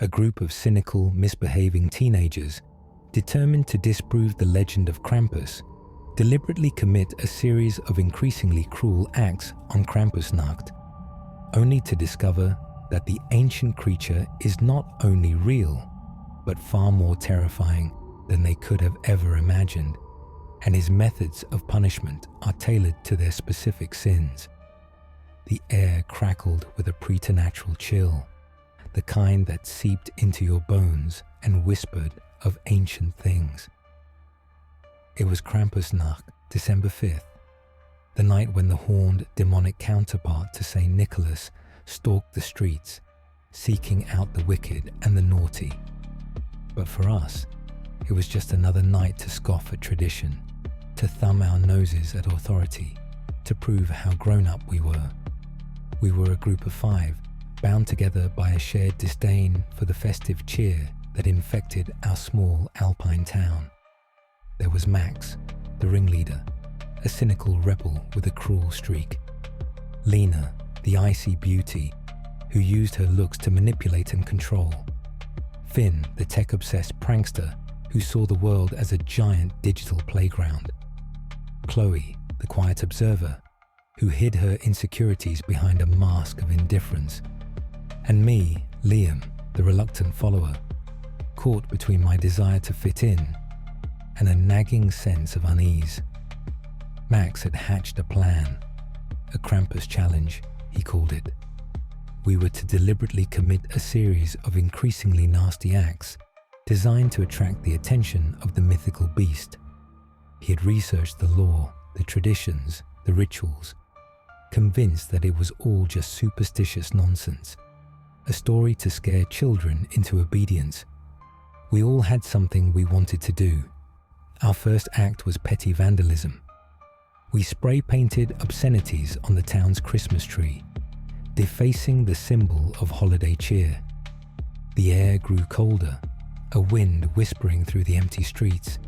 a group of cynical, misbehaving teenagers determined to disprove the legend of Krampus, deliberately commit a series of increasingly cruel acts on Krampusnacht, only to discover that the ancient creature is not only real, but far more terrifying than they could have ever imagined, and his methods of punishment are tailored to their specific sins. The air crackled with a preternatural chill, the kind that seeped into your bones and whispered of ancient things. It was Krampusnacht, December 5th, the night when the horned demonic counterpart to St. Nicholas stalked the streets, seeking out the wicked and the naughty. But for us, it was just another night to scoff at tradition, to thumb our noses at authority, to prove how grown-up we were. We were a group of 5, bound together by a shared disdain for the festive cheer that infected our small alpine town. There was Max, the ringleader, a cynical rebel with a cruel streak. Lena, the icy beauty, who used her looks to manipulate and control. Finn, the tech-obsessed prankster, who saw the world as a giant digital playground. Chloe, the quiet observer, who hid her insecurities behind a mask of indifference. And me, Liam, the reluctant follower, caught between my desire to fit in and a nagging sense of unease. Max had hatched a plan, a Krampus challenge, he called it. We were to deliberately commit a series of increasingly nasty acts designed to attract the attention of the mythical beast. He had researched the lore, the traditions, the rituals, convinced that it was all just superstitious nonsense, a story to scare children into obedience. We all had something we wanted to do. Our first act was petty vandalism. We spray-painted obscenities on the town's Christmas tree, defacing the symbol of holiday cheer. The air grew colder, a wind whispering through the empty streets,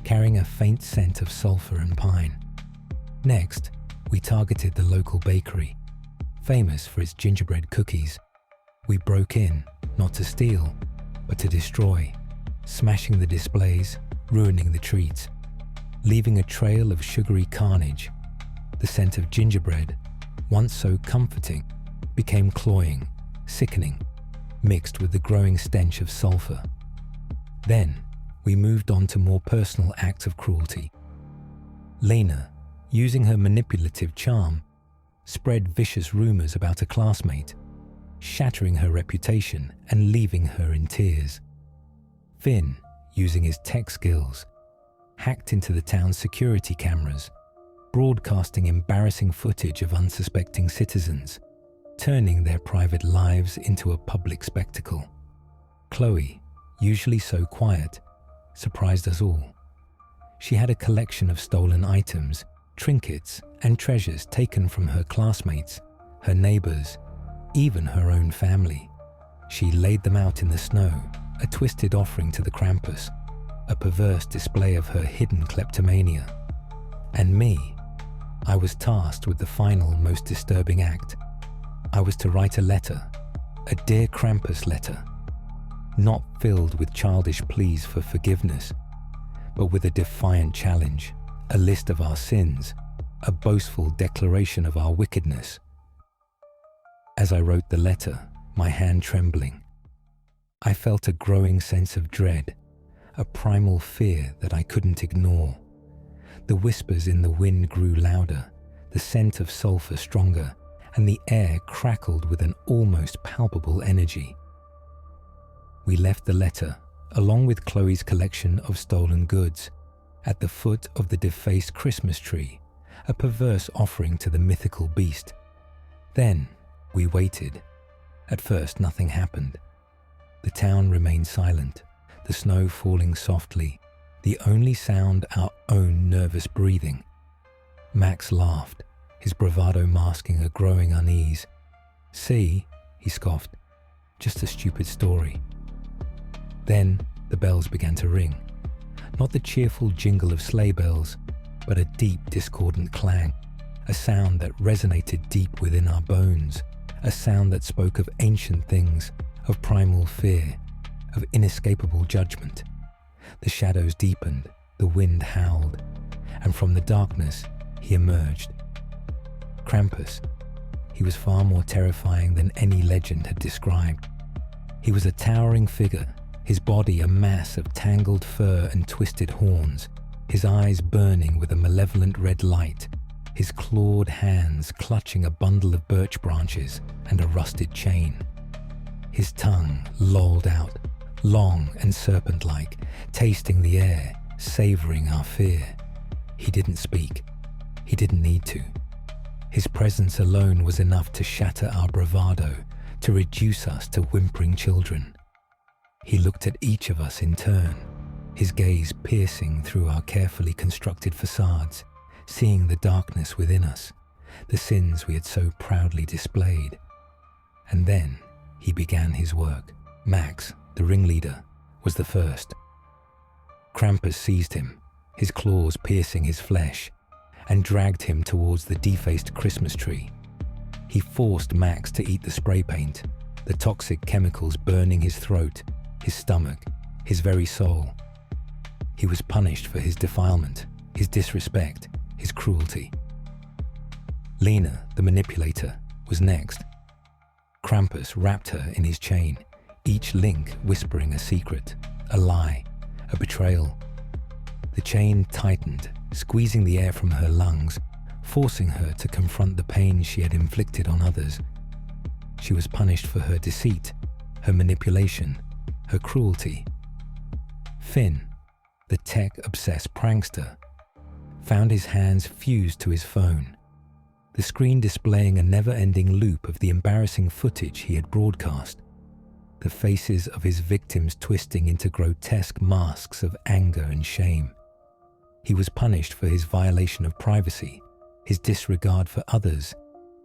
carrying a faint scent of sulfur and pine. Next, we targeted the local bakery, famous for its gingerbread cookies. We broke in, not to steal, but to destroy, smashing the displays, ruining the treats, leaving a trail of sugary carnage. The scent of gingerbread, once so comforting, became cloying, sickening, mixed with the growing stench of sulfur. Then, we moved on to more personal acts of cruelty. Lena, using her manipulative charm, spread vicious rumors about a classmate, shattering her reputation and leaving her in tears. Finn, using his tech skills, hacked into the town's security cameras, broadcasting embarrassing footage of unsuspecting citizens, turning their private lives into a public spectacle. Chloe, usually so quiet, surprised us all. She had a collection of stolen items, trinkets, and treasures taken from her classmates, her neighbors, even her own family. She laid them out in the snow, a twisted offering to the Krampus, a perverse display of her hidden kleptomania. And me, I was tasked with the final, most disturbing act. I was to write a letter, a Dear Krampus letter, not filled with childish pleas for forgiveness, but with a defiant challenge, a list of our sins, a boastful declaration of our wickedness. As I wrote the letter, my hand trembling, I felt a growing sense of dread, a primal fear that I couldn't ignore. The whispers in the wind grew louder, the scent of sulfur stronger, and the air crackled with an almost palpable energy. We left the letter, along with Chloe's collection of stolen goods, at the foot of the defaced Christmas tree, a perverse offering to the mythical beast. Then we waited. At first, nothing happened. The town remained silent, the snow falling softly, the only sound our own nervous breathing. Max laughed, his bravado masking a growing unease. "See," he scoffed, "just a stupid story." Then the bells began to ring. Not the cheerful jingle of sleigh bells, but a deep, discordant clang, a sound that resonated deep within our bones, a sound that spoke of ancient things, of primal fear, of inescapable judgment. The shadows deepened, the wind howled, and from the darkness he emerged. Krampus. He was far more terrifying than any legend had described. He was a towering figure, his body a mass of tangled fur and twisted horns, his eyes burning with a malevolent red light, his clawed hands clutching a bundle of birch branches and a rusted chain. His tongue lolled out, long and serpent-like, tasting the air, savoring our fear. He didn't speak. He didn't need to. His presence alone was enough to shatter our bravado, to reduce us to whimpering children. He looked at each of us in turn, his gaze piercing through our carefully constructed facades, seeing the darkness within us, the sins we had so proudly displayed. And then he began his work. Max, the ringleader, was the first. Krampus seized him, his claws piercing his flesh, and dragged him towards the defaced Christmas tree. He forced Max to eat the spray paint, the toxic chemicals burning his throat, his stomach, his very soul. He was punished for his defilement, his disrespect, his cruelty. Lena, the manipulator, was next. Krampus wrapped her in his chain, each link whispering a secret, a lie, a betrayal. The chain tightened, squeezing the air from her lungs, forcing her to confront the pain she had inflicted on others. She was punished for her deceit, her manipulation, her cruelty. Finn, the tech-obsessed prankster, found his hands fused to his phone, the screen displaying a never-ending loop of the embarrassing footage he had broadcast, the faces of his victims twisting into grotesque masks of anger and shame. He was punished for his violation of privacy, his disregard for others,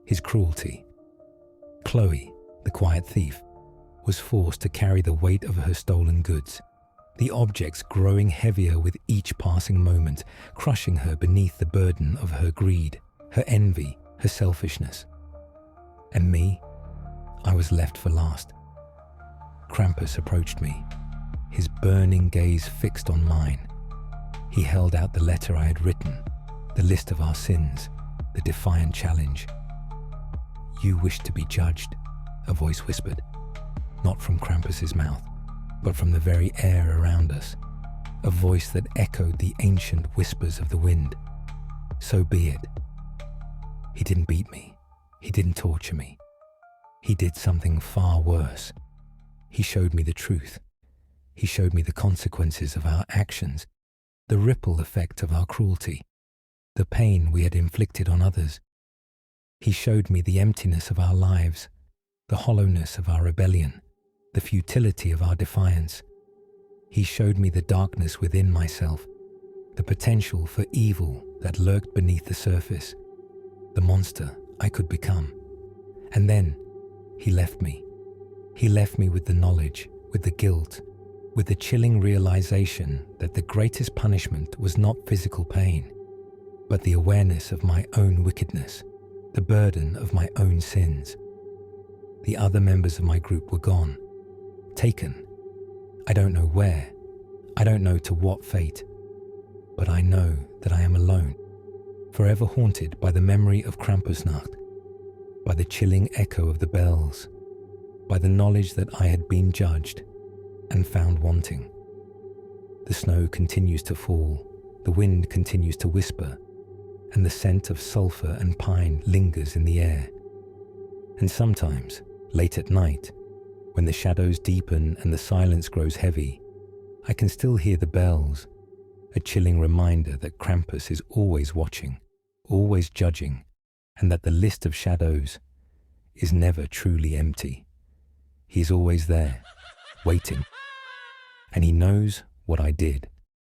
his cruelty. Chloe, the quiet thief, was forced to carry the weight of her stolen goods, the objects growing heavier with each passing moment, crushing her beneath the burden of her greed, her envy, her selfishness. And me, I was left for last. Krampus approached me, his burning gaze fixed on mine. He held out the letter I had written, the list of our sins, the defiant challenge. "You wish to be judged," a voice whispered, not from Krampus's mouth, but from the very air around us, a voice that echoed the ancient whispers of the wind. So be it. He didn't beat me. He didn't torture me. He did something far worse. He showed me the truth. He showed me the consequences of our actions, the ripple effect of our cruelty, the pain we had inflicted on others. He showed me the emptiness of our lives, the hollowness of our rebellion, the futility of our defiance. He showed me the darkness within myself, the potential for evil that lurked beneath the surface, the monster I could become. And then he left me. He left me with the knowledge, with the guilt, with the chilling realization that the greatest punishment was not physical pain, but the awareness of my own wickedness, the burden of my own sins. The other members of my group were gone, taken. I don't know where, I don't know to what fate, but I know that I am alone, forever haunted by the memory of Krampusnacht, by the chilling echo of the bells, by the knowledge that I had been judged and found wanting. The snow continues to fall, the wind continues to whisper, and the scent of sulfur and pine lingers in the air. And sometimes, late at night, when the shadows deepen and the silence grows heavy, I can still hear the bells, a chilling reminder that Krampus is always watching, always judging, and that the list of shadows is never truly empty. He's always there, waiting, and he knows what I did.